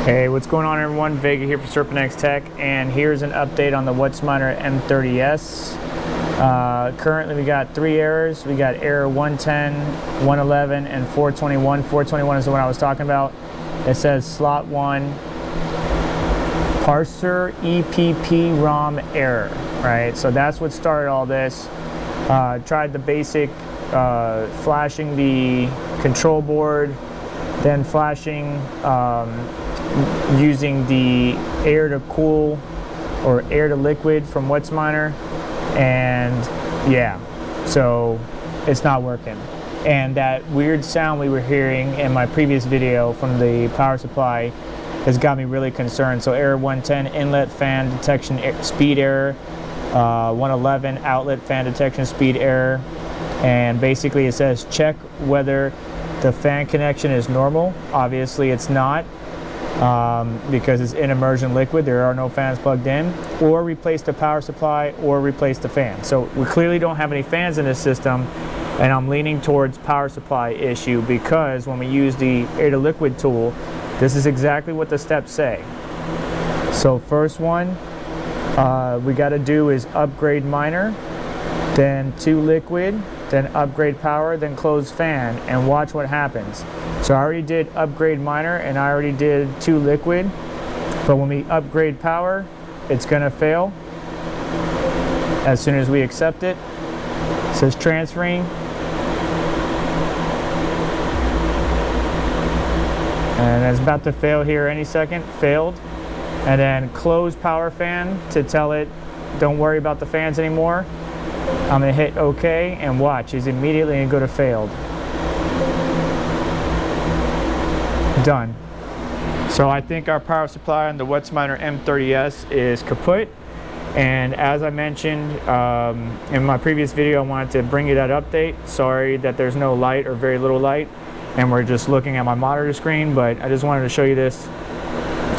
Hey, what's going on everyone? Vega here for SerpentX Tech, and here's an update on the Whatsminer M30S. Currently we got 3 errors. We got error 110, 111, and 421. 421 is the one I was talking about. It says slot 1, parser EPP ROM error, right? So that's what started all this. Tried the basic flashing the control board, then flashing using the air to cool or air to liquid from Whatsminer, and yeah, so it's not working. And that weird sound we were hearing in my previous video from the power supply has got me really concerned. So error 110, inlet fan detection speed error, 111, outlet fan detection speed error, and basically it says check whether the fan connection is normal. Obviously it's not, because it's in immersion liquid. There are no fans plugged in. Or replace the power supply or replace the fan. So we clearly don't have any fans in this system, and I'm leaning towards power supply issue, because when we use the air to liquid tool, this is exactly what the steps say. So first one we got to do is upgrade miner, then to liquid, then upgrade power, then close fan, and watch what happens. So I already did upgrade miner and I already did to liquid, but when we upgrade power, it's gonna fail as soon as we accept it. It says transferring, and it's about to fail here any second. Failed. And then close power fan to tell it don't worry about the fans anymore. I'm gonna hit OK, and watch, is immediately gonna go to failed. Done. So I think our power supply on the Whatsminer M30S is kaput, and as I mentioned in my previous video, I wanted to bring you that update. Sorry that there's no light or very little light and we're just looking at my monitor screen, but I just wanted to show you this.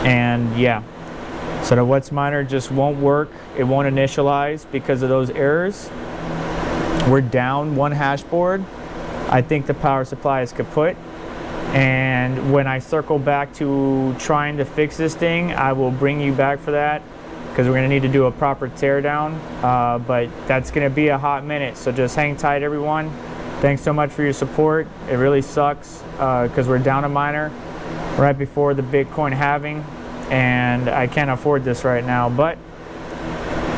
And yeah, so the Whatsminer just won't work. It won't initialize because of those errors. We're down 1 hash board. I think the power supply is kaput. And when I circle back to trying to fix this thing, I will bring you back for that, because we're going to need to do a proper teardown. But that's going to be a hot minute, so just hang tight everyone. Thanks so much for your support. It really sucks because we're down a miner right before the Bitcoin halving, and I can't afford this right now, but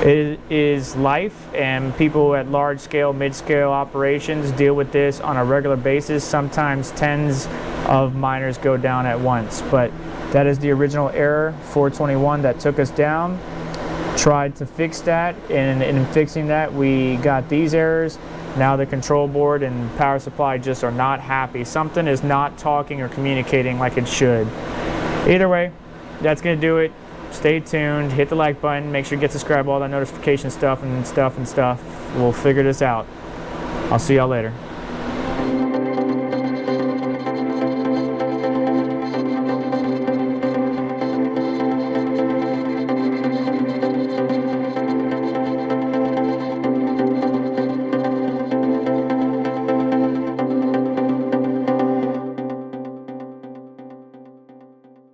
it is life, and people at large scale, mid-scale operations deal with this on a regular basis. Sometimes tens of miners go down at once, but that is the original error, 421, that took us down. Tried to fix that, and in fixing that we got these errors. Now the control board and power supply just are not happy. Something is not talking or communicating like it should. Either way, that's gonna do it. Stay tuned, hit the like button, make sure you get subscribed, all that notification stuff and stuff. We'll figure this out. I'll see y'all later.